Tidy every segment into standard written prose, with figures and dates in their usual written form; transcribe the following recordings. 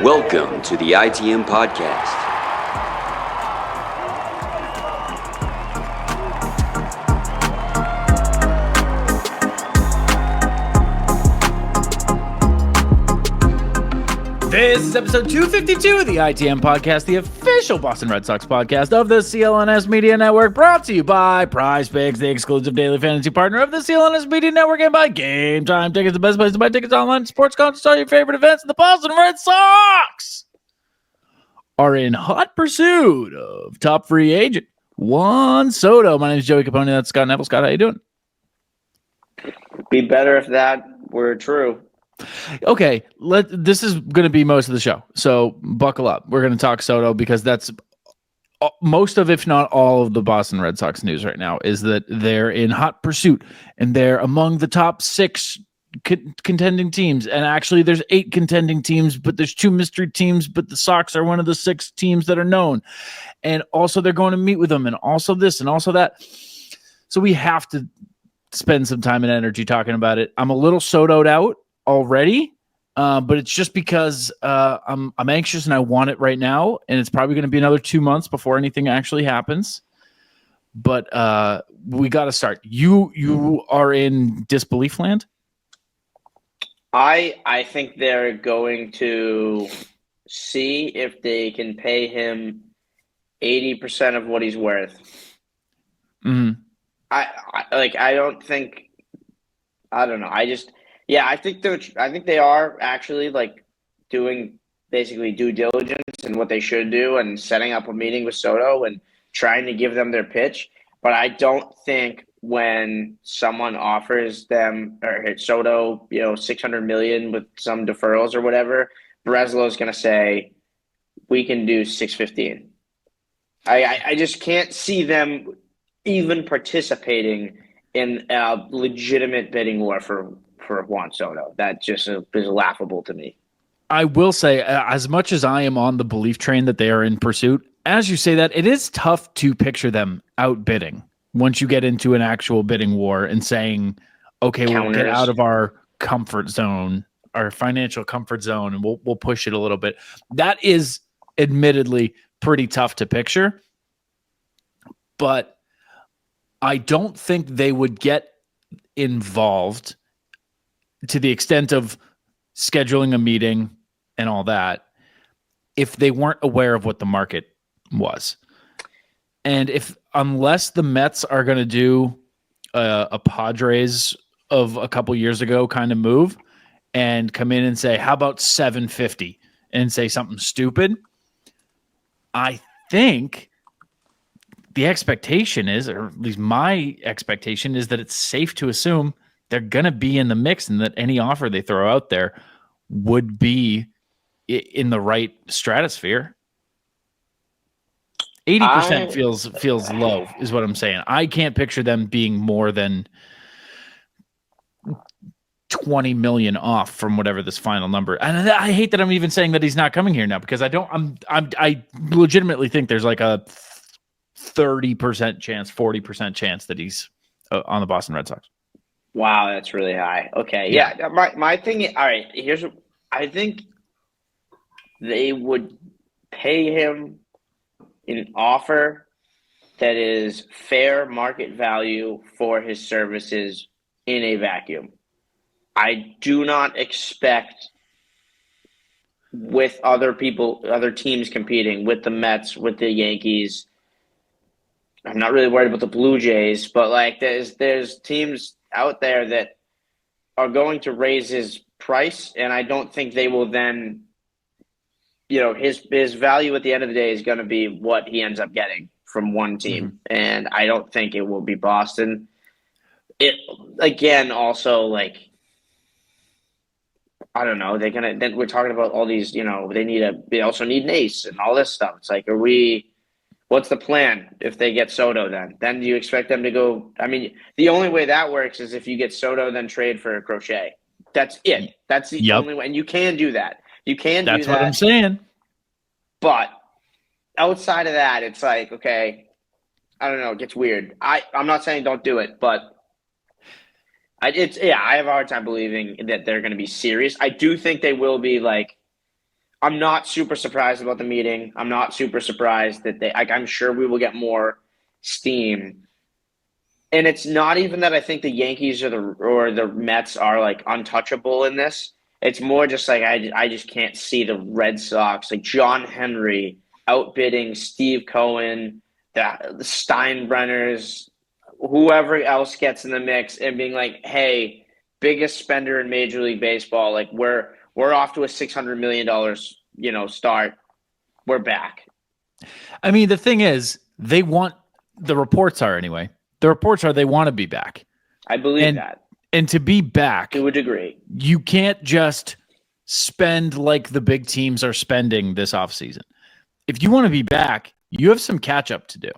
Welcome to the ITM Podcast. This is episode 252 of the ITM Podcast, the official Boston Red Sox podcast of the CLNS Media Network, brought to you by PrizePicks, the exclusive daily fantasy partner of the CLNS Media Network, and by GameTime Tickets, the best place to buy tickets online, sports concerts, all your favorite events. The Boston Red Sox are in hot pursuit of top free agent Juan Soto. My name is Joey Copponi. That's Scott Neville. Scott, how you doing? Be better if that were true. Okay, this is going to be most of the show, so buckle up. We're going to talk Soto because that's most of, if not all of the Boston Red Sox news right now, is that they're in hot pursuit and they're among the top 6 contending teams. And actually there's 8 contending teams, but there's 2 mystery teams, but the Sox are one of the 6 teams that are known. And also they're going to meet with them, and also this and also that. So we have to spend some time and energy talking about it. I'm a little Soto'd out already, but it's just because I'm anxious and I want it right now, and it's probably going to be another 2 months before anything actually happens. But we got to start. You are in disbelief land. I think they're going to see if they can pay him 80% of what he's worth. Mm-hmm. I don't know. I think they are actually like doing basically due diligence and what they should do and setting up a meeting with Soto and trying to give them their pitch. But I don't think when someone offers them or Soto, $600 million with some deferrals or whatever, Breslow's going to say, we can do $615. I just can't see them even participating in a legitimate bidding war for Juan Soto. That just is laughable to me. I will say, as much as I am on the belief train that they are in pursuit, as you say that, it is tough to picture them outbidding once you get into an actual bidding war and saying, okay, we'll get out of our comfort zone, our financial comfort zone, and we'll push it a little bit. That is admittedly pretty tough to picture, but I don't think they would get involved to the extent of scheduling a meeting and all that if they weren't aware of what the market was. And unless the Mets are going to do a Padres of a couple years ago kind of move and come in and say, how about 750 and say something stupid, I think the expectation is, or at least my expectation is, that it's safe to assume they're going to be in the mix and that any offer they throw out there would be in the right stratosphere. 80% feels low is what I'm saying. I can't picture them being more than 20 million off from whatever this final number. And I hate that I'm even saying that he's not coming here now, because I legitimately think there's like a 30% chance, 40% chance that he's on the Boston Red Sox. Wow, that's really high. Okay, yeah. My thing. All right, here's what I think. They would pay him an offer that is fair market value for his services in a vacuum. I do not expect, with other teams competing, with the Mets, with the Yankees. I'm not really worried about the Blue Jays, but like there's teams out there that are going to raise his price, and I don't think they will then, his value at the end of the day is going to be what he ends up getting from one team. Mm-hmm. And I don't think it will be Boston. It, again, also, like, I don't know, then we're talking about all these, they also need an ace and all this stuff. It's like, what's the plan if they get Soto then? Then do you expect them to go? I mean, the only way that works is if you get Soto, then trade for Crochet. That's it. That's the only way. And you can do that. That's what I'm saying. But outside of that, it's like, okay, I don't know. It gets weird. I'm not saying don't do it, but I have a hard time believing that they're going to be serious. I do think they will be like, I'm not super surprised about the meeting. I'm not super surprised that I'm sure we will get more steam. And it's not even that I think the Yankees or the Mets are like untouchable in this. It's more just like I just can't see the Red Sox, like John Henry outbidding Steve Cohen, the Steinbrenners, whoever else gets in the mix, and being like, "Hey, biggest spender in Major League Baseball, like we're off to a $600 million, start. We're back." I mean, the thing is, the reports are anyway. The reports are they want to be back. I believe that. And to be back, to a degree, you can't just spend like the big teams are spending this offseason. If you want to be back, you have some catch up to do.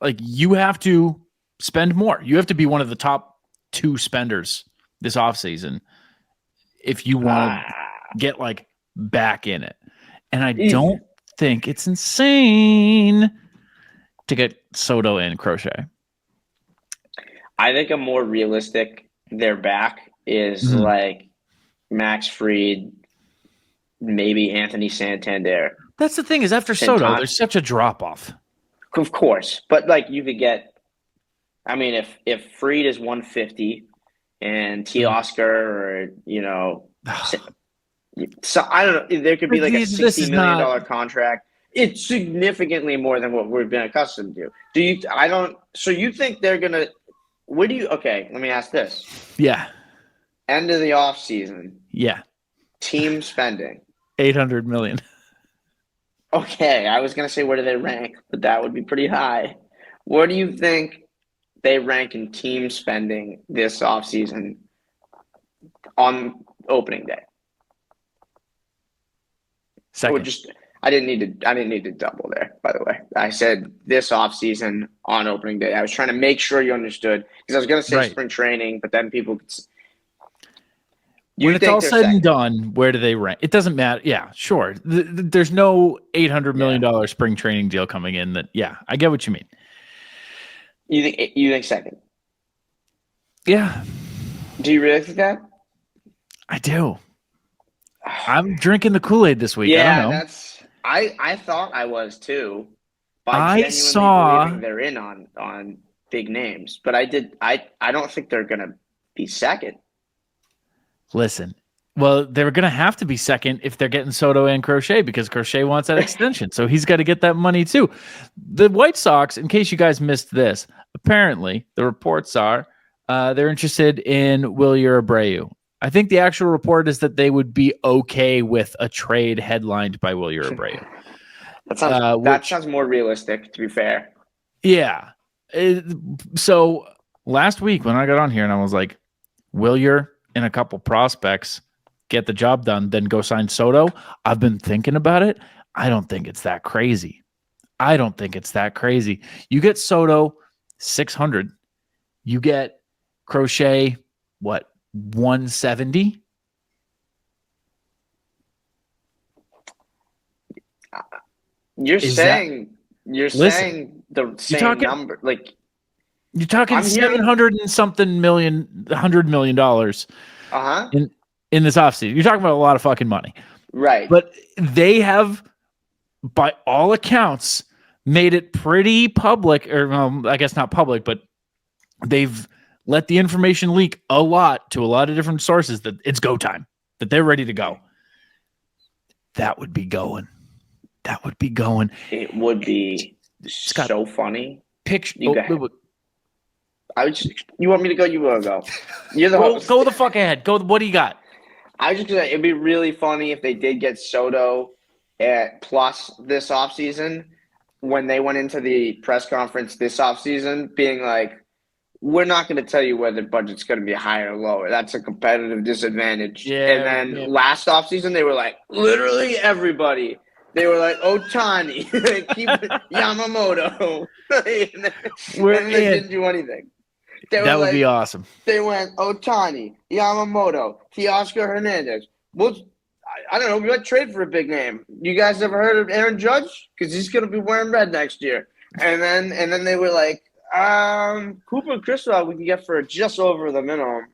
Like, you have to spend more. You have to be one of the top 2 spenders this offseason if you want to get like back in it. And I don't think it's insane to get Soto and Crochet. I think a more realistic they're back is like Max Fried, maybe Anthony Santander. That's the thing, is after Soto, there's such a drop off. Of course, but like you could get. I mean, if Fried is 150 and Teoscar, so I don't know, there could be like a $60 million contract. It's significantly more than what we've been accustomed to. So you think they're gonna? Okay, let me ask this. Yeah. End of the offseason. Yeah. Team spending. $800 million. Okay, I was going to say where do they rank, but that would be pretty high. Where do you think they rank in team spending this offseason on opening day? Second. I didn't need to double there, by the way. I said this offseason on opening day. I was trying to make sure you understood, because I was going to say spring training, but then people could. When it's all said and done, where do they rank? It doesn't matter. Yeah, sure. There's no $800 million spring training deal coming in. I get what you mean. You think second? Yeah. Do you really think that? I do. I'm drinking the Kool-Aid this week. Yeah, I don't know. I thought I was too. I saw they're in on big names, but I don't think they're gonna be second. Listen, well, they're gonna have to be second if they're getting Soto and Crochet, because Crochet wants that extension, so he's got to get that money too. The White Sox, in case you guys missed this, apparently the reports are they're interested in Wilyer Abreu. I think the actual report is that they would be okay with a trade headlined by Wilyer Abreu. That sounds more realistic, to be fair. Yeah. So last week when I got on here and I was like, Wilyer and a couple prospects get the job done, then go sign Soto. I've been thinking about it. I don't think it's that crazy. You get Soto 600. You get Crochet, what, 170? You're saying the same number, like you're talking $700 million in this offseason. You're talking about a lot of fucking money, right? But they have, by all accounts, made it pretty public, or I guess not public, but they've let the information leak a lot to a lot of different sources that it's go time, that they're ready to go. That would be going. It would be so funny. You want me to go? You will go. You're the host. Go the fuck ahead. Go. What do you got? I was just gonna say, it'd be really funny if they did get Soto at plus this offseason, when they went into the press conference this offseason being like, we're not going to tell you whether budget's going to be higher or lower. That's a competitive disadvantage. Yeah, and then last offseason, they were like, literally everybody. They were like, Ohtani, keep Yamamoto. and they didn't do anything. That would be awesome. They went Ohtani, Yamamoto, Teoscar Hernandez. Well, I don't know. We might trade for a big name. You guys ever heard of Aaron Judge? Because he's going to be wearing red next year. And then they were like, Cooper and Crystal we can get for just over the minimum.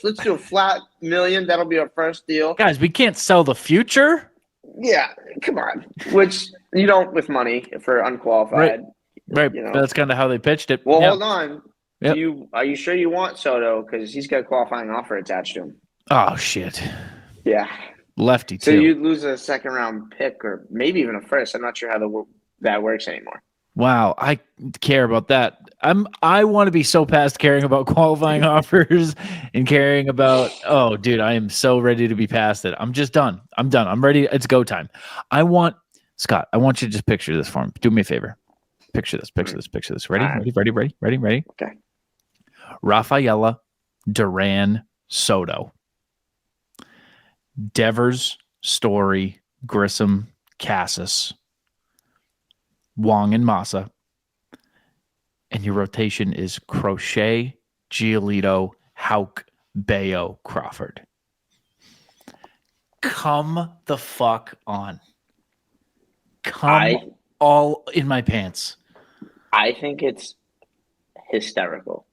Let's do a flat $1 million. That'll be our first deal. Guys, we can't sell the future. Yeah, come on. Which you don't with money for unqualified. Right. You know. That's kind of how they pitched it. Well, hold on. Yep. Are you sure you want Soto? Because he's got a qualifying offer attached to him. Oh, shit. Yeah. Lefty, So too. you'd lose a second-round pick or maybe even a first. I'm not sure how that works anymore. Wow, I care about that. I want to be so past caring about qualifying offers and caring about, oh, dude, I am so ready to be past it. I'm just done. I'm done. I'm ready. It's go time. Scott, I want you to just picture this for me. Do me a favor. Picture this. Ready? Right. Ready? Okay. Rafaela, Duran, Soto. Devers, Story, Grissom, Cassis, Wong and Massa. And your rotation is Crochet, Giolito, Houck, Bayo, Crawford. Come the fuck on. All in my pants. I think it's hysterical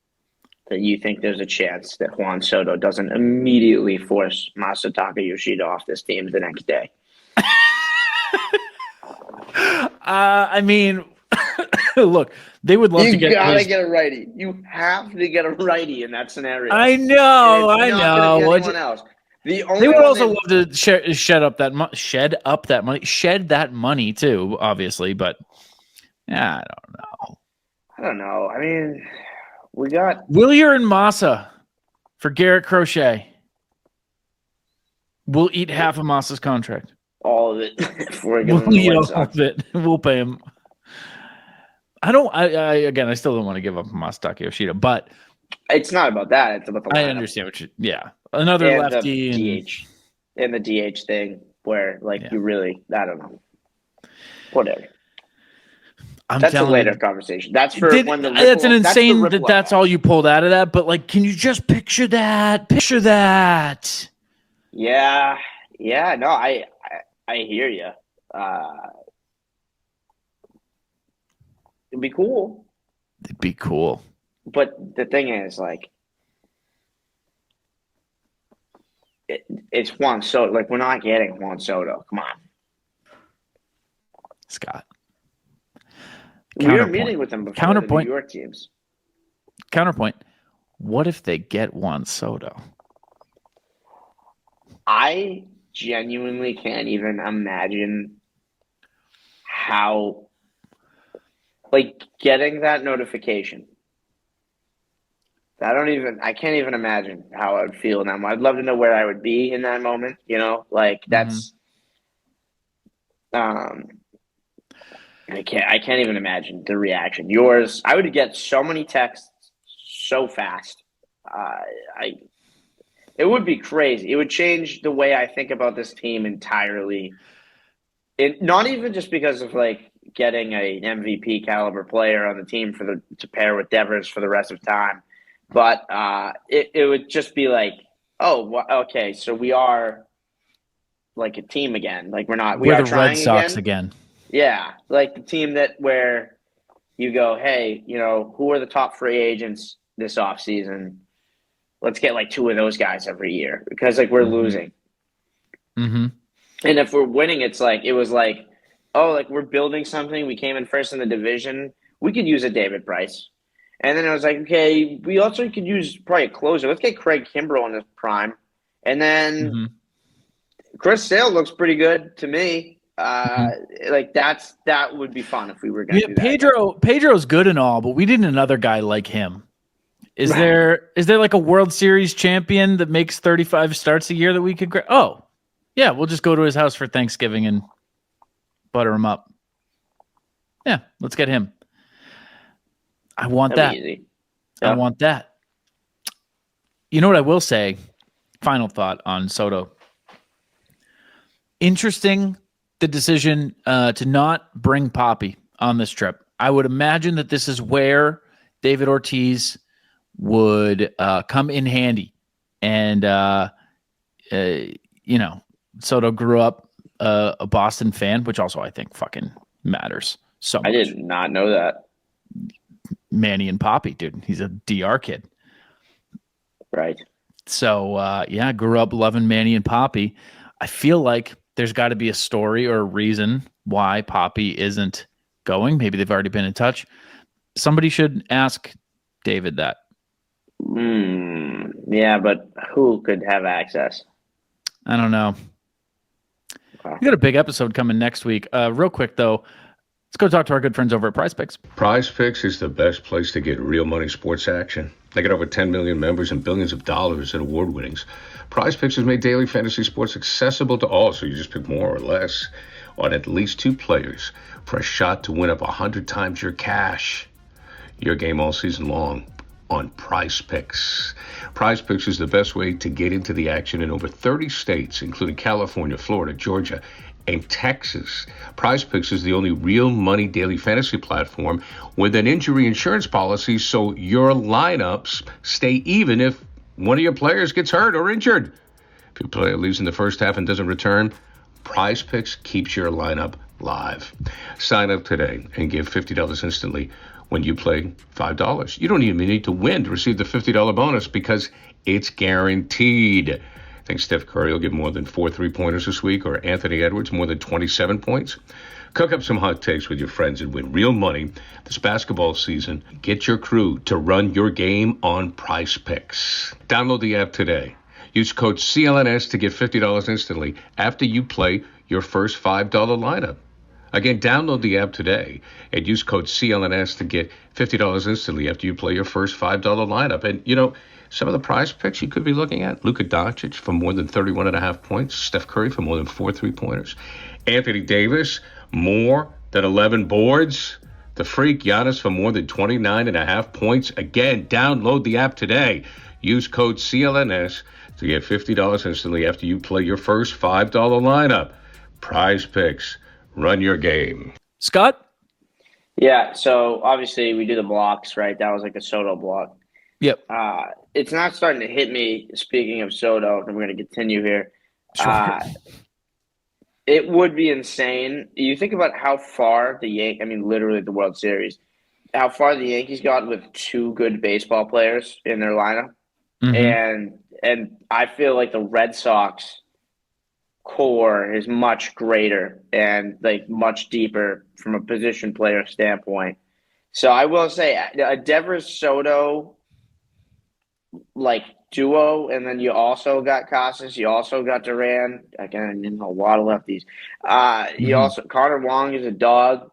that you think there's a chance that Juan Soto doesn't immediately force Masataka Yoshida off this team the next day. I mean, look, they would love to get. You gotta get a righty. You have to get a righty in that scenario. I know. Anyone else. They would also love to shed that money too, obviously. But yeah, I don't know. I mean, we got Willier and Massa for Garrett Crochet. We'll eat half of Massa's contract. All of it. We'll eat all of it. We'll pay him. I still don't want to give up Masataka Yoshida, but it's not about that. It's about the lineup. I understand another and lefty the DH and the DH thing where you really, I don't know, whatever. That's a later conversation. That's for when the that's an insane that's all you pulled out of that. But can you just picture that? Picture that. Yeah. No, I hear you. It'd be cool. But the thing is, it's Juan Soto. We're not getting Juan Soto. Come on, Scott. We were meeting with them before. Counterpoint. The New York teams. Counterpoint. What if they get Juan Soto? I genuinely can't even imagine how, getting that notification. I can't even imagine how I would feel in that moment. I'd love to know where I would be in that moment. That's, I can't even imagine the reaction. Yours, I would get so many texts so fast. It would be crazy. It would change the way I think about this team entirely. Not even just because of getting an MVP caliber player on the team to pair with Devers for the rest of time, but it would just be okay, so we are a team again. We're the Red Sox again. Yeah, the team where you go, hey, who are the top free agents this offseason? Let's get 2 of those guys every year because we're losing. Mm-hmm. And if we're winning, we're building something. We came in first in the division. We could use a David Price. And then I was okay, we also could use probably a closer. Let's get Craig Kimbrell in his prime. And then Chris Sale looks pretty good to me. That would be fun if we were going to do that. Pedro's good and all, but we need another guy like him. Is there a World Series champion that makes 35 starts a year that we could grab? Oh, yeah, we'll just go to his house for Thanksgiving and butter him up. Yeah, let's get him. I want that. Easy. I want that. You know what I will say? Final thought on Soto. Interesting, the decision to not bring Poppy on this trip. I would imagine that this is where David Ortiz would come in handy. And, Soto grew up a Boston fan, which also I think fucking matters so much. I did not know that. Manny and Poppy, dude. He's a DR kid. Right. So, grew up loving Manny and Poppy. I feel like there's got to be a story or a reason why Poppy isn't going. Maybe they've already been in touch. Somebody should ask David that. Yeah, but who could have access? I don't know. Okay. We got a big episode coming next week. Real quick, though, let's go talk to our good friends over at PrizePicks. PrizePicks is the best place to get real money sports action. They got over 10 million members and billions of dollars in award winnings. PrizePicks has made daily fantasy sports accessible to all, so you just pick more or less on at least 2 players for a shot to win up 100 times your cash. Your game all season long on PrizePicks. PrizePicks is the best way to get into the action in over 30 states, including California, Florida, Georgia, and Texas. PrizePicks is the only real money daily fantasy platform with an injury insurance policy, so your lineups stay even if one of your players gets hurt or injured. If your player leaves in the first half and doesn't return, PrizePicks keeps your lineup live. Sign up today and give $50 instantly when you play $5. You don't even need to win to receive the $50 bonus because it's guaranteed. Think Steph Curry will get more than 4 3-pointers this week, or Anthony Edwards more than 27 points? Cook up some hot takes with your friends and win real money this basketball season. Get your crew to run your game on PrizePicks. Download the app today. Use code CLNS to get $50 instantly after you play your first $5 lineup. Again, download the app today and use code CLNS to get $50 instantly after you play your first $5 lineup. And, you know, some of the prize picks you could be looking at: Luka Doncic for more than 31.5 points, Steph Curry for more than 4 3-pointers, Anthony Davis more than 11 boards, the freak Giannis for more than 29.5 points. Again, download the app today. Use code CLNS to get $50 instantly after you play your first $5 lineup. PrizePicks. Run your game. Scott? Yeah, so obviously we do the blocks, right? That was like a Soto block. Yep. It's not starting to hit me, speaking of Soto, and we're going to continue here. Sure. It would be insane. You think about how far literally the World Series, how far the Yankees got with 2 good baseball players in their lineup. Mm-hmm. And I feel like the Red Sox core is much greater and like much deeper from a position player standpoint. So I will say a Devers Soto like duo, and then you also got Casas, you also got Duran. Again, a lot of lefties. You also Connor Wong is a dog.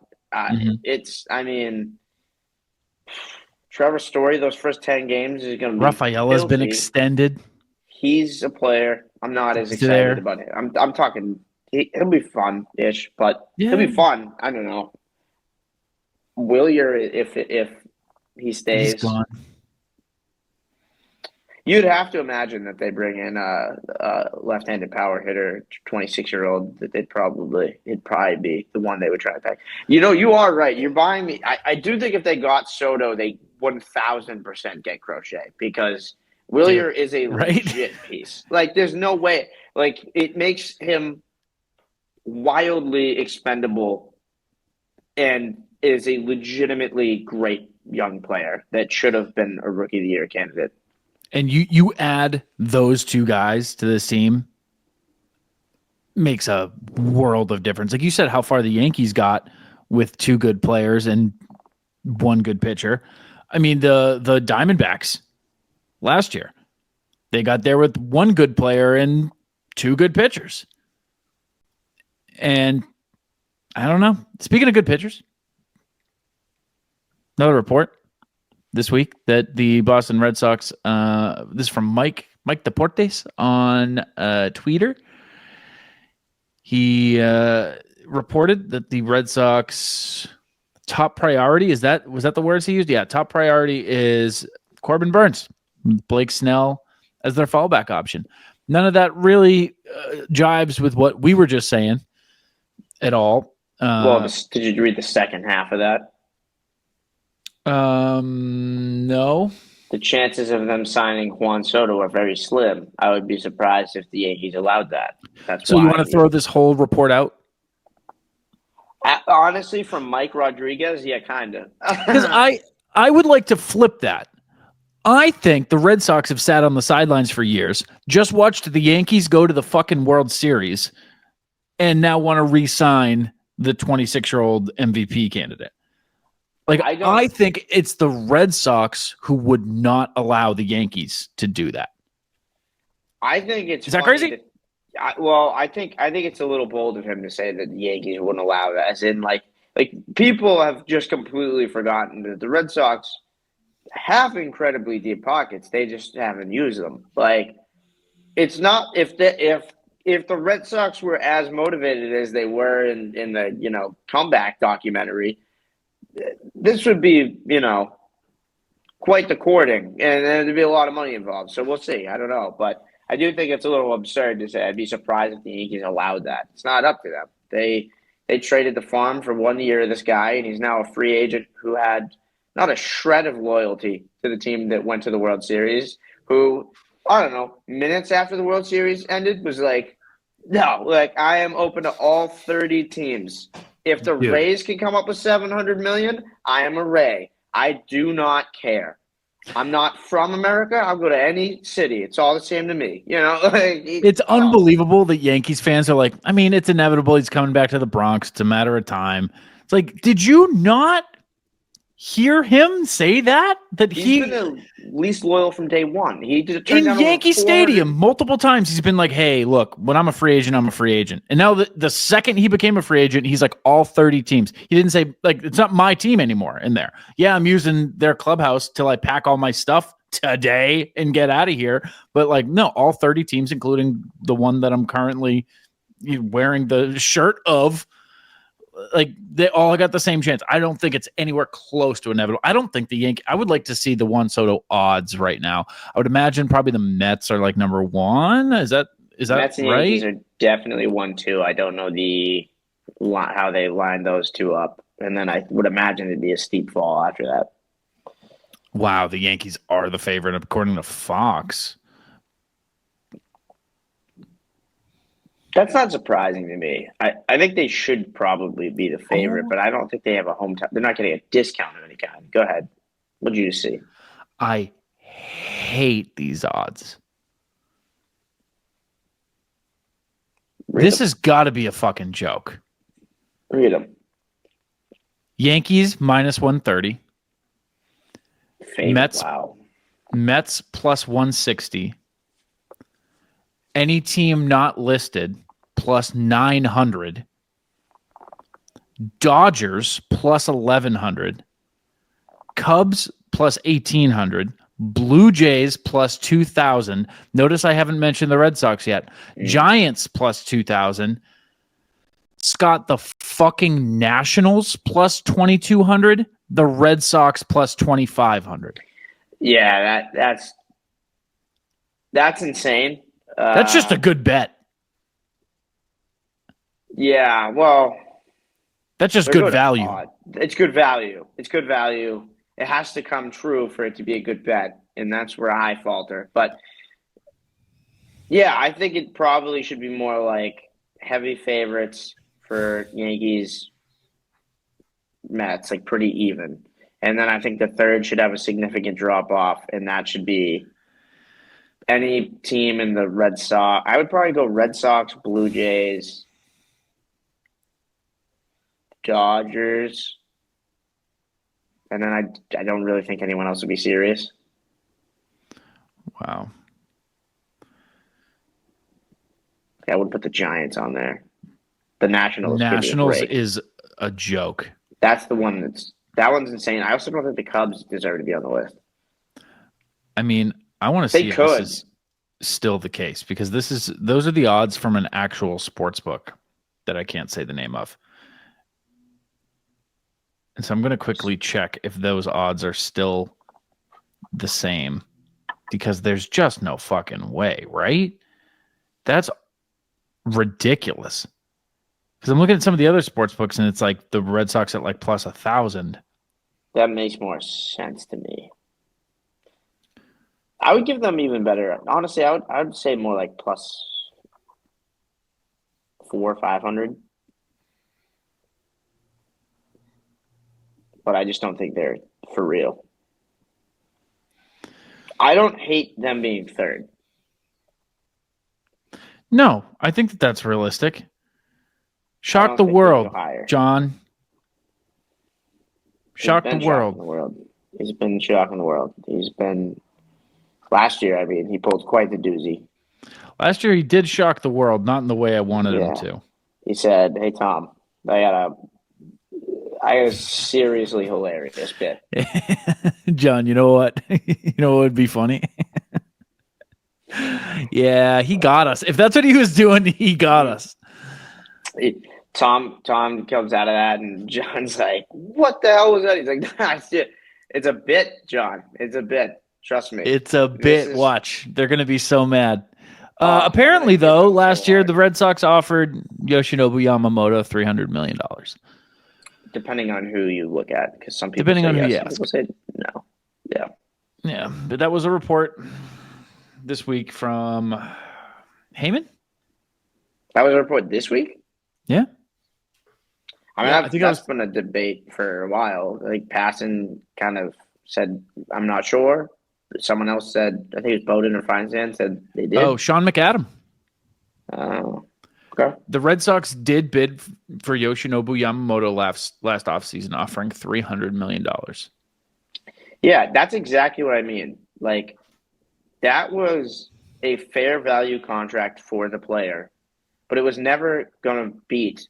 Trevor Story, those first 10 games is going to be Rafael has been extended. He's a player. I'm not as excited about it. I'm talking. He'll be fun-ish, but he'll be fun. I don't know. Willier, if he stays, he's gone. You'd have to imagine that they bring in a left-handed power hitter, 26-year-old. That it'd probably be the one they would try to pick. You know, you are right. You're buying me. I do think if they got Soto, they 1,000% get Crochet, because Willier is a legit piece. Like, there's no way. Like, it makes him wildly expendable and is a legitimately great young player that should have been a Rookie of the Year candidate. And you add those 2 guys to this team, makes a world of difference. Like you said, how far the Yankees got with 2 good players and 1 good pitcher. I mean, the Diamondbacks last year, they got there with 1 good player and 2 good pitchers. And I don't know. Speaking of good pitchers, another report this week that the Boston Red Sox, this is from Mike Deportes on Twitter. He reported that the Red Sox top priority, was that the words he used? Yeah, top priority is Corbin Burns, Blake Snell as their fallback option. None of that really jives with what we were just saying at all. Did you read the second half of that? No. The chances of them signing Juan Soto are very slim. I would be surprised if the Yankees allowed that. So you want to throw this whole report out? Honestly, from Mike Rodriguez, yeah, kind of. Because I would like to flip that. I think the Red Sox have sat on the sidelines for years, just watched the Yankees go to the fucking World Series, and now want to re-sign the 26-year-old MVP candidate. Like, I think it's the Red Sox who would not allow the Yankees to do that. I think it's Is that crazy? I think it's a little bold of him to say that the Yankees wouldn't allow that. As in, like people have just completely forgotten that the Red Sox have incredibly deep pockets. They just haven't used them. Like, it's not if the Red Sox were as motivated as they were in the comeback documentary, this would be quite the courting, and there'd be a lot of money involved. So we'll see. I don't know, but I do think it's a little absurd to say. I'd be surprised if the Yankees allowed that. It's not up to them. They traded the farm for 1 year of this guy, and he's now a free agent who had not a shred of loyalty to the team that went to the World Series, who, I don't know, minutes after the World Series ended was like, no, like, I am open to all 30 teams. If the Rays can come up with $700 million, I am a Ray. I do not care. I'm not from America. I'll go to any city. It's all the same to me. It's unbelievable that Yankees fans are like, I mean, it's inevitable. He's coming back to the Bronx. It's a matter of time. It's like, did you not hear him say that he's been the least loyal from day one. He did in Yankee Stadium multiple times. He's been like, hey, look, when I'm a free agent, I'm a free agent. And now the second he became a free agent, he's like, all 30 teams. He didn't say, like, it's not my team anymore in there. Yeah, I'm using their clubhouse till I pack all my stuff today and get out of here. But like, no, all 30 teams, including the one that I'm currently wearing the shirt of, like, they all got the same chance. I don't think it's anywhere close to inevitable. I don't think the Yankees. I would like to see the Juan Soto odds right now. I would imagine probably the Mets are like number one. Is that Mets and right? Yankees are definitely 1-2. I don't know how they line those two up, and then I would imagine it'd be a steep fall after that. Wow, the Yankees are the favorite according to Fox. That's not surprising to me. I think they should probably be the favorite, but I don't think they have a hometown. They're not getting a discount of any kind. Go ahead. What did you see? I hate these odds. This has got to be a fucking joke. Read them. Yankees minus 130. Mets plus 160. Any team not listed plus 900. Dodgers plus 1100. Cubs plus 1800. Blue Jays plus 2000. Notice I haven't mentioned the Red Sox yet. Giants plus 2000. Scott, the fucking Nationals plus 2200. The Red Sox plus 2500. Yeah, that's insane. That's just a good bet. Yeah, well, that's just good value. It's good value. It's good value. It has to come true for it to be a good bet, and that's where I falter. But yeah, I think it probably should be more like heavy favorites for Yankees, Mets, like pretty even. And then I think the third should have a significant drop off, and that should be any team in the Red Sox. I would probably go Red Sox, Blue Jays, Dodgers, and then I don't really think anyone else would be serious. Wow. I would put the Giants on there. The Nationals is a joke. That's the one that one's insane. I also don't think the Cubs deserve to be on the list. I mean, I want to see if this is still the case, because those are the odds from an actual sports book that I can't say the name of. And so I'm going to quickly check if those odds are still the same, because there's just no fucking way, right? That's ridiculous. Because I'm looking at some of the other sports books, and it's like the Red Sox at like plus 1,000. That makes more sense to me. I would give them even better. Honestly, I would say more like plus 400 or 500. But I just don't think they're for real. I don't hate them being third. No, I think that's realistic. Shock the think they'll world, go higher. John. Shock the Shocking world. the world. He's been shocking the world. He's been last year. I mean, he pulled quite the doozy. Last year he did shock the world, not in the way I wanted him to. He said, "Hey Tom, I got a seriously hilarious bit." John, you know what? You know what would be funny? Yeah, he got us. If that's what he was doing, he got us. Tom comes out of that, and John's like, "What the hell was that?" He's like, "Nah, it's a bit, John. It's a bit. Trust me. It's a bit. Watch. They're going to be so mad." Apparently, though, last year the Red Sox offered Yoshinobu Yamamoto $300 million. Depending on who you look at, because some people depending say on who yes, you some ask. people say no. Yeah. Yeah, but that was a report this week from Heyman. That was a report this week? Yeah. I mean, I think that's been a debate for a while. Like, Passan kind of said, I'm not sure. Someone else said, I think it was Bowden or Feinstein said they did. Oh, Sean McAdam. Oh, okay. The Red Sox did bid for Yoshinobu Yamamoto last offseason, offering $300 million. Yeah, that's exactly what I mean. Like, that was a fair value contract for the player, but it was never going to beat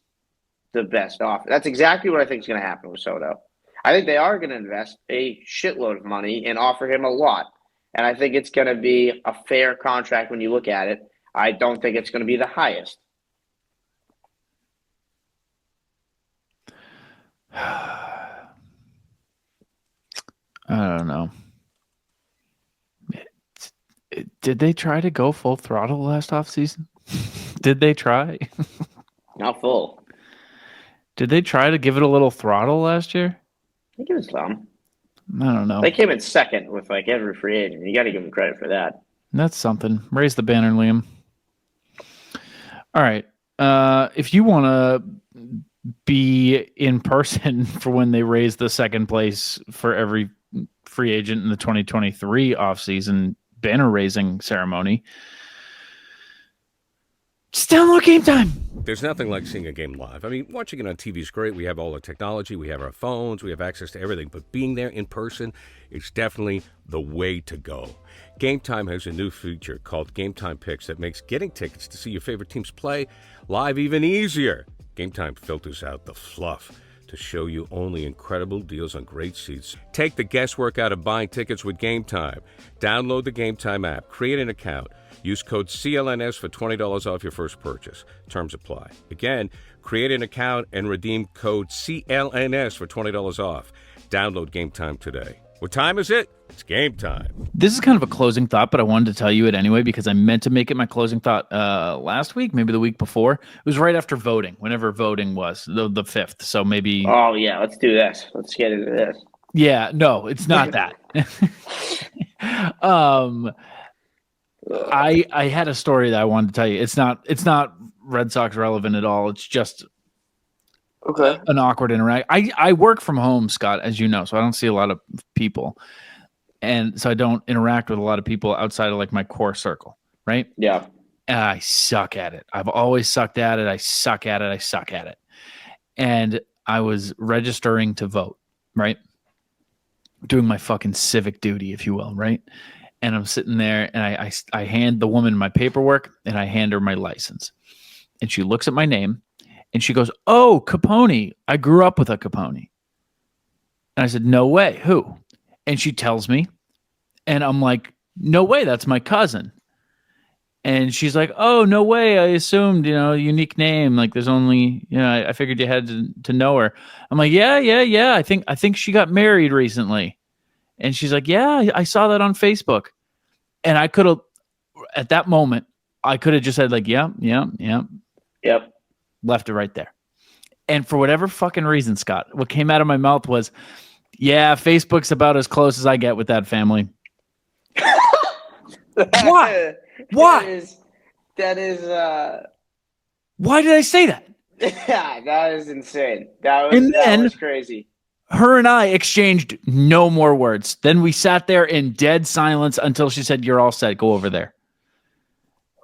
the best offer. That's exactly what I think is going to happen with Soto. I think they are going to invest a shitload of money and offer him a lot. And I think it's going to be a fair contract when you look at it. I don't think it's going to be the highest. I don't know. Did they try to go full throttle last offseason? Did they try? Not full. Did they try to give it a little throttle last year? I think it was some. I don't know. They came in second with like every free agent. You got to give them credit for that. That's something. Raise the banner, Liam. All right. If you want to be in person for when they raise the second place for every free agent in the 2023 offseason banner raising ceremony, just download Game Time. There's nothing like seeing a game live. I mean, watching it on TV is great. We have all the technology. We have our phones. We have access to everything. But being there in person is definitely the way to go. GameTime has a new feature called GameTime Picks that makes getting tickets to see your favorite teams play live even easier. GameTime filters out the fluff to show you only incredible deals on great seats. Take the guesswork out of buying tickets with GameTime. Download the GameTime app. Create an account. Use code CLNS for $20 off your first purchase. Terms apply. Again, create an account and redeem code CLNS for $20 off. Download GameTime today. What time is it? It's game time. This is kind of a closing thought, but I wanted to tell you it anyway because I meant to make it my closing thought last week, maybe the week before. It was right after voting, whenever voting was, the 5th. So maybe... Oh, yeah. Let's do this. Let's get into this. Yeah, no, it's not that. I had a story that I wanted to tell you. It's not Red Sox relevant at all. It's just an awkward interaction. I work from home, Scott, as you know, so I don't see a lot of people. And so I don't interact with a lot of people outside of like my core circle, right? Yeah. And I suck at it. I've always sucked at it. I suck at it. And I was registering to vote, right? Doing my fucking civic duty, if you will, right? And I'm sitting there and I hand the woman my paperwork and I hand her my license. And she looks at my name and she goes, "Oh, Copponi. I grew up with a Copponi." And I said, "No way. Who?" And she tells me. And I'm like, "No way. That's my cousin." And she's like, "Oh, no way. I assumed, unique name. Like there's only, I figured you had to know her." I'm like, yeah. I think she got married recently. And she's like, "Yeah, I saw that on Facebook." And I could have, at that moment, I could have just said like, yeah. Yep. Left it right there. And for whatever fucking reason, Scott, what came out of my mouth was, yeah, Facebook's about as close as I get with that family. Why? Why? That is Why did I say that? yeah, that is insane. That was crazy. Her and I exchanged no more words. Then we sat there in dead silence until she said, "You're all set. Go over there."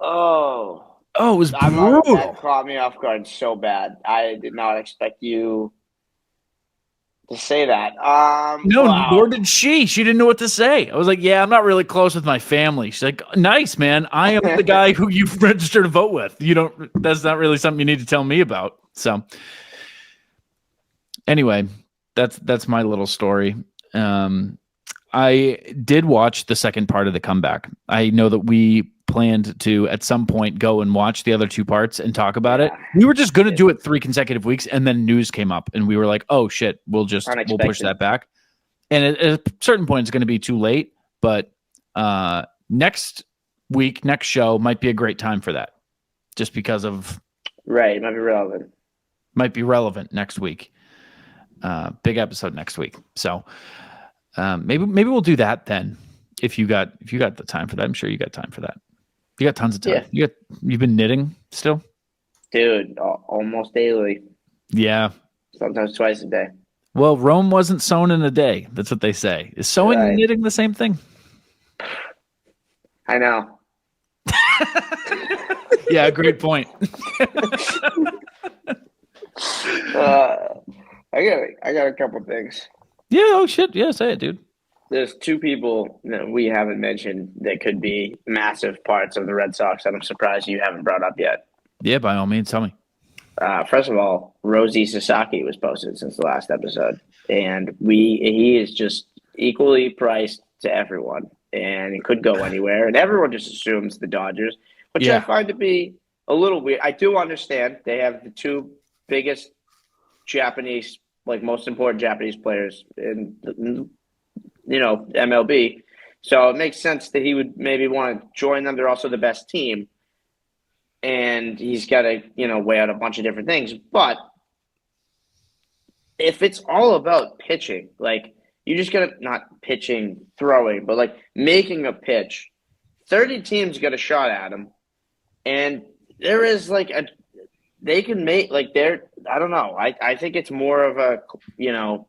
Oh, it was that brutal. caught me off guard so bad. I did not expect you to say that. No, wow. nor did she. She didn't know what to say. I was like, "Yeah, I'm not really close with my family." She's like, "Nice, man. I am the guy who you've registered to vote with. You don't. That's not really something you need to tell me about." So, anyway, that's my little story. I did watch the second part of the comeback. I know that we planned to at some point go and watch the other two parts and talk about it. We were just going to do it 3 consecutive weeks, and then news came up, and we were like, "Oh shit, we'll push that back." And at a certain point, it's going to be too late. But next week, next show might be a great time for that, just because of it might be relevant next week. Big episode next week. So maybe we'll do that then. If you got the time for that, I'm sure you got time for that. You got tons of time. Yeah. You've been knitting still, dude. Almost daily. Yeah, sometimes twice a day. Well, Rome wasn't sewn in a day. That's what they say. Is sewing and knitting the same thing? I know. Yeah, great point. I got a couple things. Yeah. Oh shit. Yeah. Say it, dude. There's 2 people that we haven't mentioned that could be massive parts of the Red Sox that I'm surprised you haven't brought up yet. Yeah, by all means, tell me. First of all, Rosie Sasaki was posted since the last episode, and he is just equally priced to everyone, and it could go anywhere, and everyone just assumes the Dodgers, which I find to be a little weird. I do understand they have the 2 biggest Japanese, most important Japanese players in MLB. So it makes sense that he would maybe want to join them. They're also the best team. And he's got to, weigh out a bunch of different things. But if it's all about pitching, you just got to, not pitching, throwing, but making a pitch, 30 teams got a shot at him. And there is they can make, I don't know. I think it's more of a,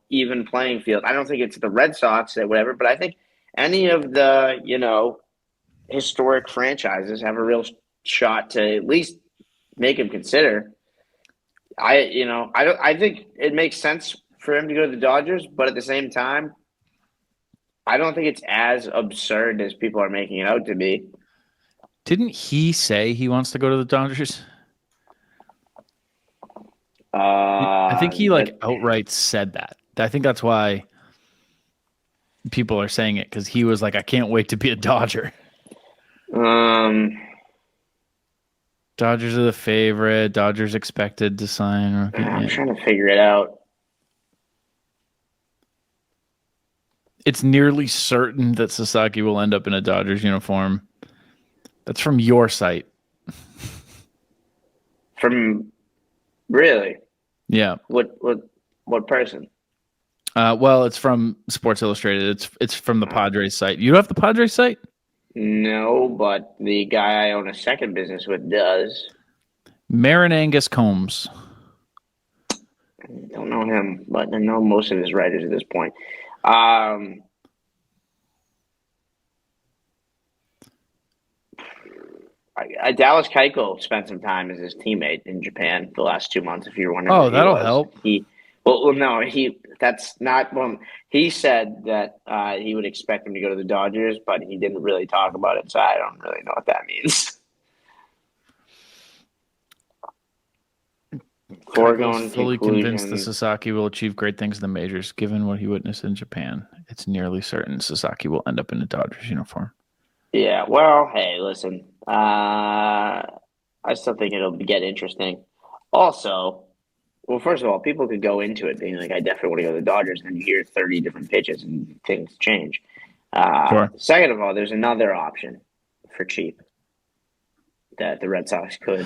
even playing field. I don't think it's the Red Sox or whatever, but I think any of the, historic franchises have a real shot to at least make him consider. I think it makes sense for him to go to the Dodgers, but at the same time, I don't think it's as absurd as people are making it out to be. Didn't he say he wants to go to the Dodgers? I think he outright said that. I think that's why people are saying it, because he was like, "I can't wait to be a Dodger." Dodgers are the favorite. Dodgers expected to sign. I'm trying to figure it out. It's nearly certain that Sasaki will end up in a Dodgers uniform. That's from your site. Really? Yeah. What person? Well, it's from Sports Illustrated. It's from the Padres site. You don't have the Padres site? No, but the guy I own a second business with does. Marin Angus Combs. I don't know him, but I know most of his writers at this point. Dallas Keuchel spent some time as his teammate in Japan the last 2 months. If you're wondering, oh, that'll help. That's not one. He said that he would expect him to go to the Dodgers, but he didn't really talk about it, so I don't really know what that means. Foregone fully convinced that Sasaki will achieve great things in the majors, given what he witnessed in Japan. It's nearly certain Sasaki will end up in a Dodgers uniform. Yeah, well, hey, listen. I still think it'll get interesting. Also, well, first of all, people could go into it being like, I definitely want to go to the Dodgers, and then you hear 30 different pitches and things change. Sure. Second of all, there's another option for cheap that the Red Sox could.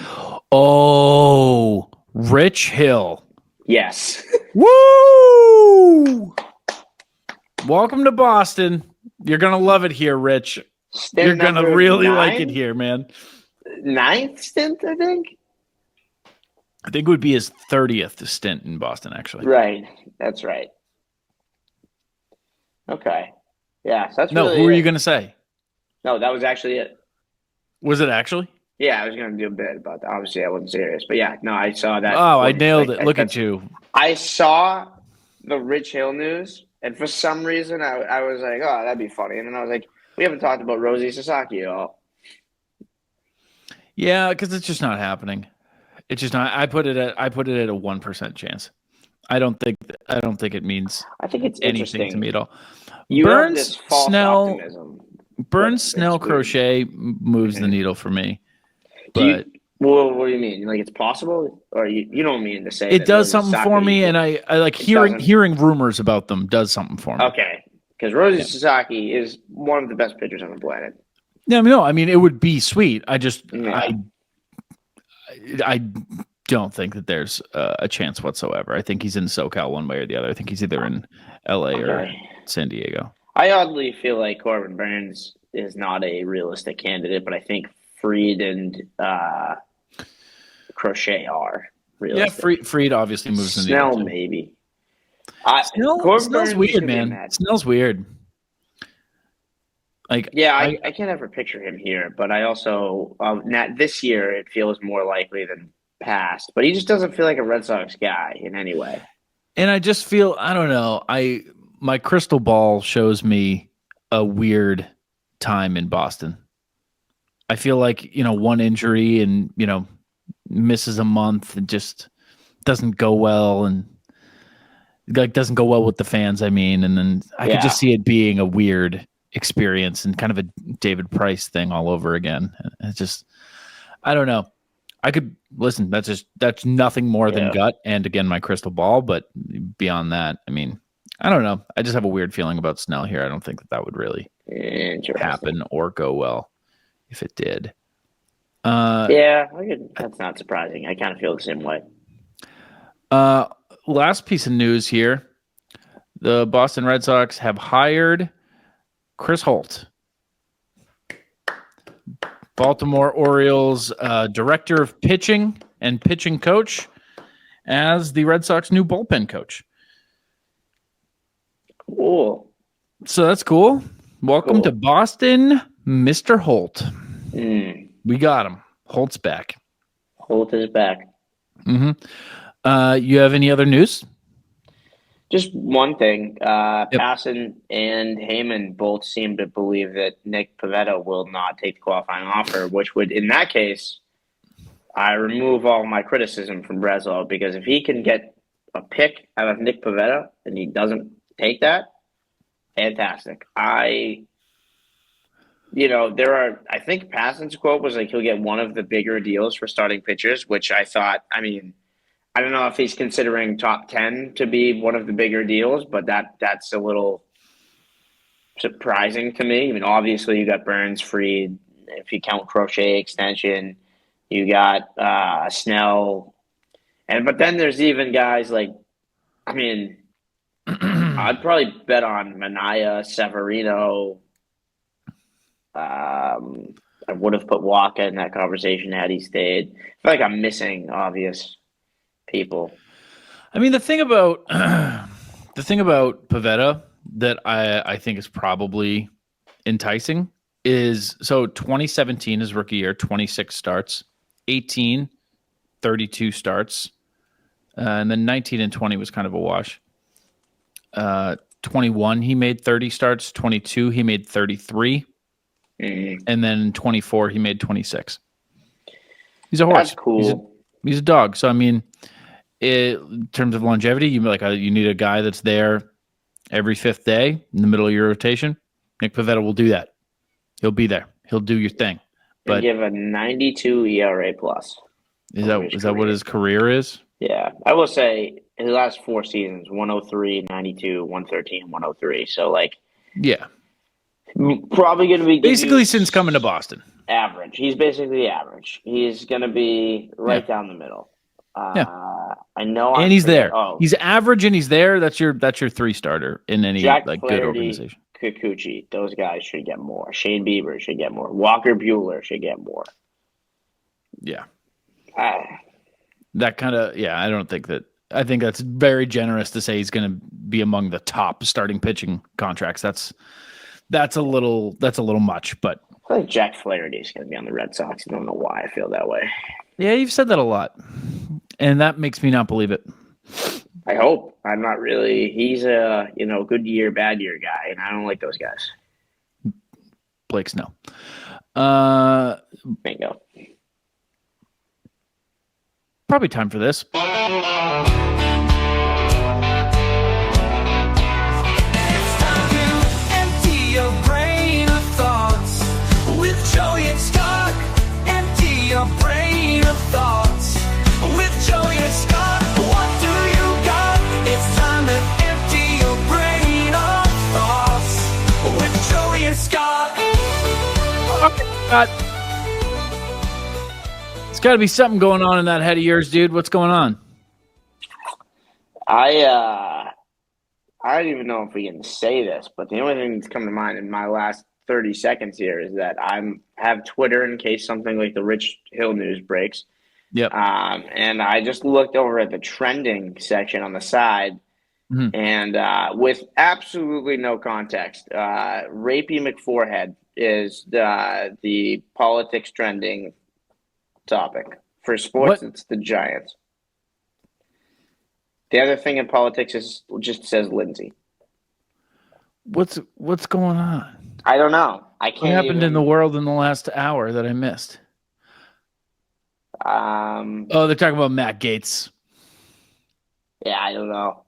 Oh, Rich Hill. Yes. Woo! Welcome to Boston. You're going to love it here, Rich. You're going to really like it here, man. 9th stint, I think. I think it would be his 30th stint in Boston, actually. Right. That's right. Okay. Yeah, so that's No, really who are it. you going to say? No, that was actually it. Was it actually? Yeah, I was going to do a bit about that. Obviously, I wasn't serious. But yeah, no, I saw that. Oh, I for- nailed like, it. Look that's- at you. I saw the Rich Hill news, and for some reason, I was like, oh, that'd be funny. And then I was like, we haven't talked about Rosie Sasaki at all. Yeah, because it's just not happening. It's just not. I put it at a 1% chance. I don't think it means I think it's anything interesting. to me at all. You have Burns, this false Snell, optimism. Burns, It's Snell, weird. Crochet moves the Mhm. needle for me. Do you, But well, what do you mean? Like it's possible, or you don't mean to say it that does Rosie something for Sasaki- me, and I like It hearing doesn't. rumors about them does something for me. Okay, because Rosie Sasaki is one of the best pitchers on the planet. No, I mean it would be sweet. I just Yeah. I don't think that there's a chance whatsoever. I think he's in SoCal one way or the other. I think he's either in LA or Okay. San Diego. I oddly feel like Corbin Burns is not a realistic candidate, but I think Freed and Crochet are Yeah, realistic. Freed obviously moves the Snell needle. Too. maybe. Snell's Burns weird, should be man. mad. Snell's weird. Like Yeah, I can't ever picture him here, but I also this year it feels more likely than past. But he just doesn't feel like a Red Sox guy in any way. and I just feel I don't know. My crystal ball shows me a weird time in Boston. I feel like, one injury and, misses a month and just doesn't go well and like doesn't go well with the fans, I mean, and then I could just see it being a weird experience and kind of a David Price thing all over again. It's just I don't know. I could listen, that's nothing more than gut and again my crystal ball, but beyond that, I mean, I don't know. I just have a weird feeling about Snell here. I don't think that would really happen or go well if it did. That's not surprising. I kind of feel the same way. Last piece of news here. The Boston Red Sox have hired Chris Holt, Baltimore Orioles director of pitching and pitching coach, as the Red Sox new bullpen coach. Cool. So that's cool. Welcome to Boston, Mr. Holt. We got him. Holt's back. Holt is back. Mm-hmm. You have any other news? Just one thing. Passan and Heyman both seem to believe that Nick Pivetta will not take the qualifying offer, which would, in that case, I remove all my criticism from Breslow, because if he can get a pick out of Nick Pivetta and he doesn't take that, fantastic. I think Passan's quote was like he'll get one of the bigger deals for starting pitchers, which I thought, I mean, I don't know if he's considering top 10 to be one of the bigger deals, but that's a little surprising to me. I mean, obviously you got Burns, Freed, if you count Crochet extension, you got Snell, but then there's even guys like, I mean, I'd probably bet on Manaea, Severino. I would have put Walker in that conversation had he stayed. I feel like I'm missing obvious people. I mean, the thing about Pivetta that I think is probably enticing is, so 2017 is rookie year, 26 starts, 18, 32 starts, and then 19 and 20 was kind of a wash. 21 he made 30 starts, 22 he made 33, and then 24 he made 26. He's a horse. That's cool. He's a dog. So I mean, in terms of longevity, you need a guy that's there every fifth day in the middle of your rotation. Nick Pivetta will do that. He'll be there. He'll do your thing. But give a 92 ERA plus. Is that what his career is? Yeah, I will say his last 4 seasons: 103, 92, 113, 103. So yeah, probably going to be basically since coming to Boston. Average. He's basically average. He's going to be right down the middle. I know. And he's there. He's average and he's there. That's your 3 starter in any Jack good Flaherty, organization. Kikuchi, those guys should get more. Shane Bieber should get more. Walker Buehler should get more. Yeah. That kind of, I don't think that I think that's very generous to say he's going to be among the top starting pitching contracts. That's a little much, but I feel like Jack Flaherty is going to be on the Red Sox. I don't know why I feel that way. yeah, you've said that a lot, and that makes me not believe it. I hope. I'm not really. He's a good year, bad year guy, and I don't like those guys. Blake Snell. Bingo. Probably time for this. It's got to be something going on in that head of yours, dude. What's going on? I don't even know if we can say this, but the only thing that's come to mind in my last 30 seconds here is that I have Twitter in case something like the Rich Hill news breaks. Yep. And I just looked over at the trending section on the side, and with absolutely no context, Rapey McForehead is the politics trending topic. For sports, It's the Giants. The other thing in politics is just says Lindsay. What's going on? I don't know. I can't. What happened in the world in the last hour that I missed? They're talking about Matt Gaetz. Yeah, I don't know.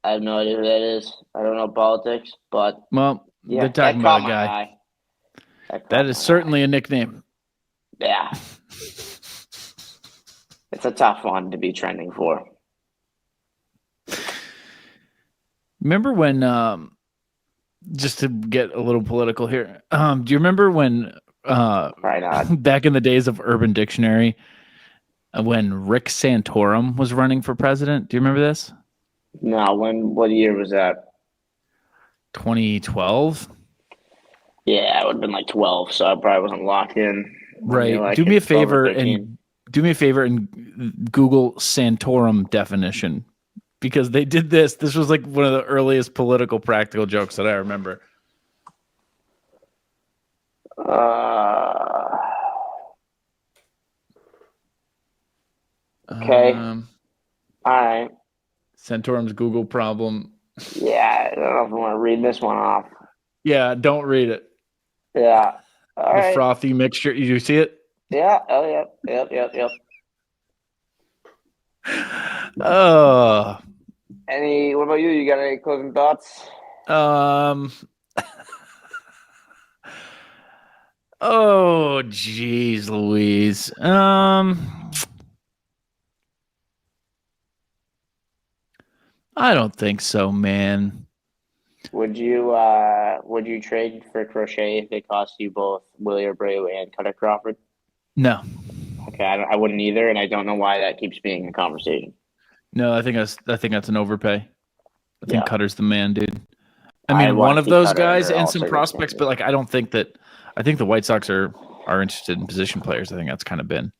I have no idea who that is. I don't know politics, but they're talking about a guy. That is certainly a nickname. Yeah. It's a tough one to be trending for. Remember when, just to get a little political here, do you remember when, Right on. back in the days of Urban Dictionary, when Rick Santorum was running for president? Do you remember this? No, what year was that? 2012? Yeah, it would have been like 12, so I probably wasn't locked in. Right. Like do me a 12 or favor 13. and Google Santorum definition, because they did this. This was like one of the earliest political practical jokes that I remember. Okay. All right. Santorum's Google problem. Yeah, I don't know if I want to read this one off. Yeah, don't read it. Yeah. All The right. frothy mixture. You see it? Yeah. Oh, yep. Oh. What about you? You got any closing thoughts? Oh, geez, Louise. I don't think so, man. Would you trade for Crochet if it cost you both Willie Abreu and Cutter Crawford? No. Okay, I wouldn't either, and I don't know why that keeps being a conversation. No, I think that's an overpay. I think Cutter's the man, dude. I mean, want one to of keep those Cutter guys under and all some prospects, circumstances. but like I think the White Sox are interested in position players. I think that's kind of been.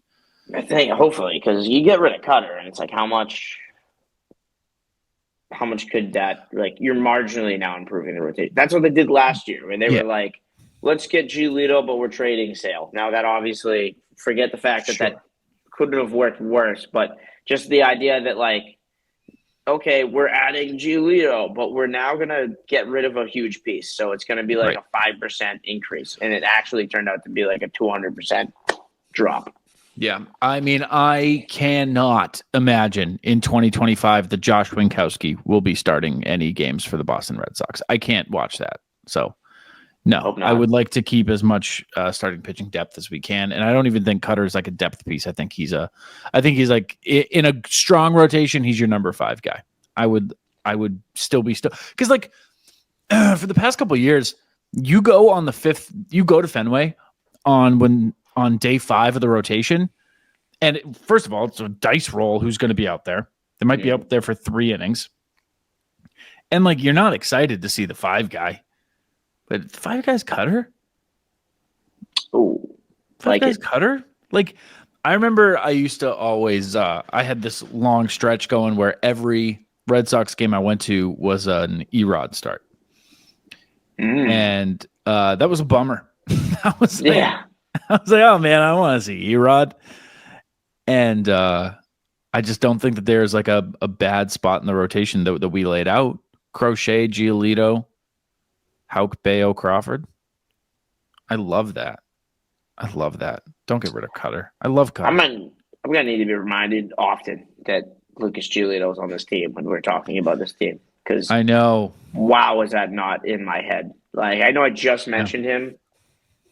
I think hopefully, because you get rid of Cutter, and it's like how much could that, like, you're marginally now improving the rotation. That's what they did last year, when they were like, let's get Giolito, but we're trading Sale. Now that obviously, forget the fact that that couldn't have worked worse, but just the idea that, like, okay, we're adding Giolito, but we're now going to get rid of a huge piece. So it's going to be like a 5% increase. And it actually turned out to be like a 200% drop. Yeah. I mean, I cannot imagine in 2025 that Josh Winkowski will be starting any games for the Boston Red Sox. I can't watch that. So, no, I would like to keep as much starting pitching depth as we can. And I don't even think Cutter is like a depth piece. I think he's like in a strong rotation. He's your number 5 guy. I would still because like for the past couple of years, you go on the 5th, you go to Fenway on day 5 of the rotation. And first of all, it's a dice roll. Who's going to be out there? They might be up there for 3 innings. And like, you're not excited to see the 5 guy. But 5 guys Cutter? Oh, 5 guys Cutter? Like, I remember I used to always, I had this long stretch going where every Red Sox game I went to was an E-Rod start. And that was a bummer. I was like, oh man, I want to see E-Rod. And I just don't think that there's like a bad spot in the rotation that we laid out. Crochet, Giolito, Houck, Bayo, Crawford. I love that. Don't get rid of Cutter. I love Cutter. I'm gonna need to be reminded often that Lucas Giolito's on this team when we're talking about this team, because I know. Wow, is that not in my head? Like, I know I just mentioned him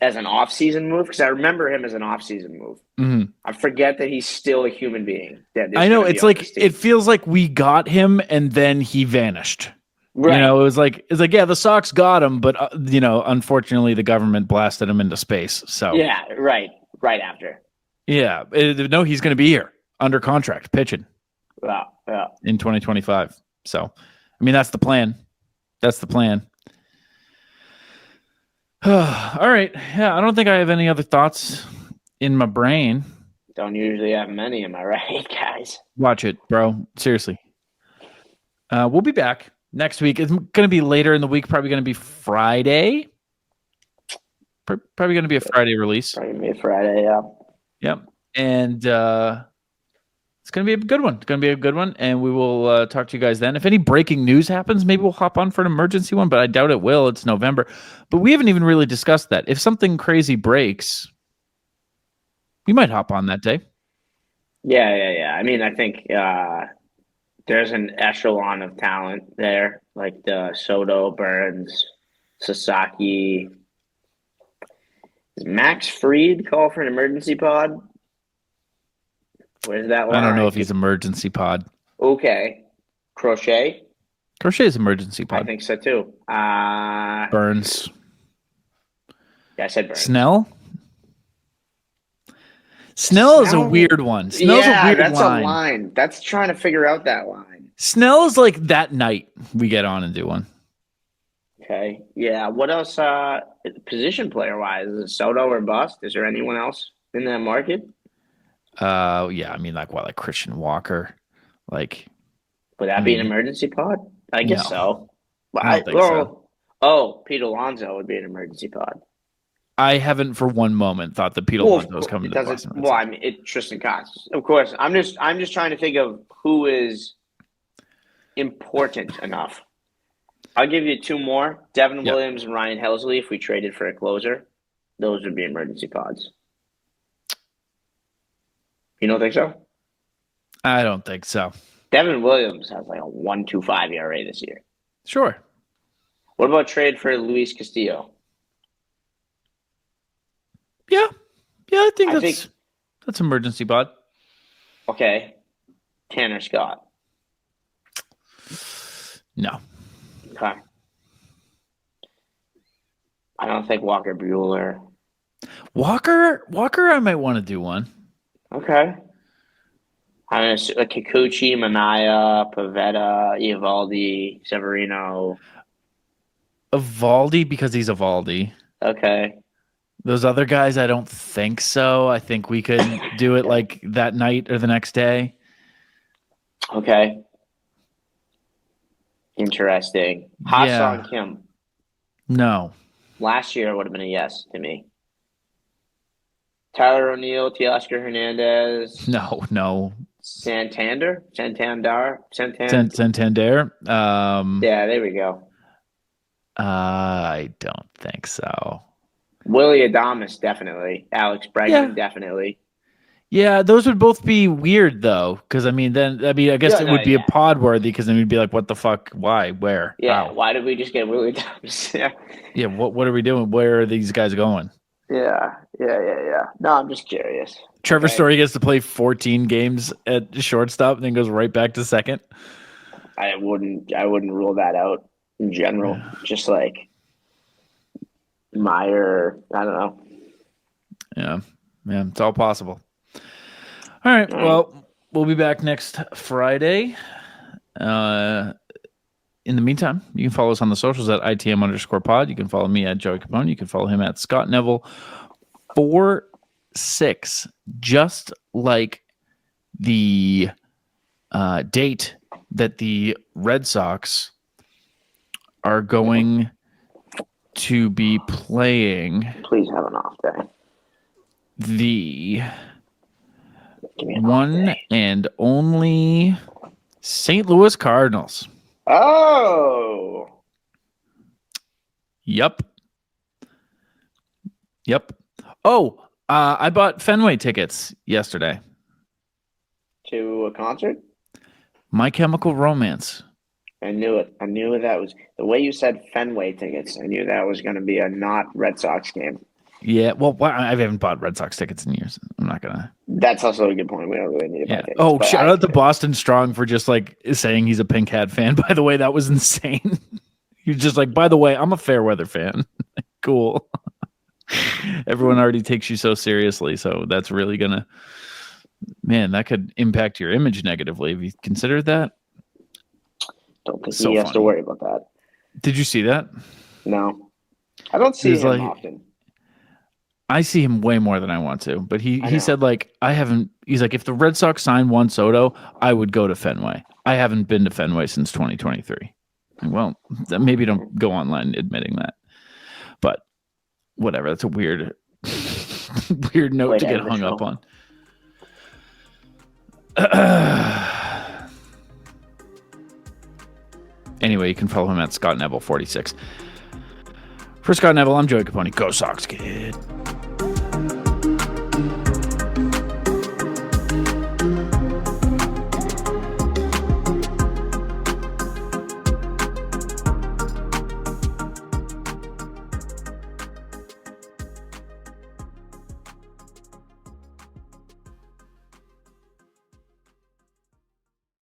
as an off-season move because I remember him as an off-season move. Mm-hmm. I forget that he's still a human being. I know. It's like it feels like we got him and then he vanished. Right. You know, it was like yeah, the Sox got him, but unfortunately, the government blasted him into space. So yeah, right after. Yeah, no, he's going to be here under contract pitching. Yeah. In 2025. So, I mean, that's the plan. All right. Yeah, I don't think I have any other thoughts in my brain. Don't usually have many, am I right, guys? Watch it, bro. Seriously. We'll be back next week. It's going to be later in the week. Probably going to be Friday. Probably going to be a Friday release. Probably going to be a Friday, yeah. Yep. And it's going to be a good one. And we will talk to you guys then. If any breaking news happens, maybe we'll hop on for an emergency one, but I doubt it will. It's November. But we haven't even really discussed that. If something crazy breaks, we might hop on that day. Yeah. I mean, I think there's an echelon of talent there, like the Soto, Burns, Sasaki. Does Max Fried call for an emergency pod? Where's that one? I don't know if he's emergency pod. Okay. Crochet is emergency pod. I think so too. Burns. Yeah, I said Burns. Snell is a weird one. Snell's a weird that's line. A line. That's trying to figure out that line. Snell's like that night we get on and do one. Okay. Yeah. What else? Position player wise, is it Soto or bust? Is there anyone else in that market? Yeah. I mean, like Christian Walker, like. Would that be an emergency pod? I guess so. I don't think so. Oh, Pete Alonso would be an emergency pod. I haven't for one moment thought that Pete Alonso was coming to the Boston Red Sox. Well, I mean, it's Tristan Cox. Of course. I'm just trying to think of who is important enough. I'll give you two more. Devin Williams and Ryan Helsley, if we traded for a closer. Those would be emergency pods. You don't think so? I don't think so. Devin Williams has like a 1.25 ERA this year. Sure. What about trade for Luis Castillo? Yeah, I think that's emergency pod. Okay. Tanner Scott. No. Okay. I don't think Walker Buehler. Walker, I might want to do one. Okay. I'm going to like Kikuchi, Manaya, Pavetta, Eovaldi, Severino. Eovaldi because he's Eovaldi. Okay. Those other guys, I don't think so. I think we could do it like that night or the next day. Okay. Interesting. Ha-Seong Kim. No. Last year would have been a yes to me. Tyler O'Neill, Teoscar Hernandez. No. Santander. Santander. Yeah, there we go. I don't think so. Willie Adames, definitely. Alex Bregman, definitely. Yeah, those would both be weird though, because I guess it would be a pod worthy, because then we'd be like, what the fuck? Why? Where? Yeah, how? why did we just get Willie Adames? Yeah, what are we doing? Where are these guys going? Yeah. No, I'm just curious. Trevor Story gets to play 14 games at shortstop and then goes right back to second. I wouldn't rule that out in general. Yeah. Just like Meyer, I don't know. Yeah, it's all possible. All right, well, we'll be back next Friday. In the meantime, you can follow us on the socials at ITM_pod. You can follow me at Joey Copponi. You can follow him at Scott Neville 4 26, just like the date that the Red Sox are going to be playing. Please have an off day. The Give me an off one day. and only St. Louis Cardinals. Oh, Yep. Oh, I bought Fenway tickets yesterday. to a concert? My Chemical Romance. I knew it. I knew that was the way you said Fenway tickets. I knew that was going to be a not Red Sox game. Yeah, well, I haven't bought Red Sox tickets in years. I'm not gonna. That's also a good point. We don't really need to buy tickets. Oh, but shout I out to get it. Boston Strong for just like saying he's a Pink Hat fan. By the way, that was insane. He's just like, by the way, I'm a Fairweather fan. Cool. Everyone already takes you so seriously, so that's really gonna, man, that could impact your image negatively. Have you considered that? Don't think So he has to funny. worry about that. Did you see that? No, I don't see He's him like- often. I see him way more than I want to, but I he know. said like he's like, if the Red Sox signed Juan Soto, I would go to Fenway. I haven't been to Fenway since 2023. Well, maybe don't go online admitting that, but whatever. That's a weird note Way to to get end the hung show. up on. Anyway, you can follow him at Scott Neville 46. For Scott Neville, I'm Joey Copponi. Go Sox, kid.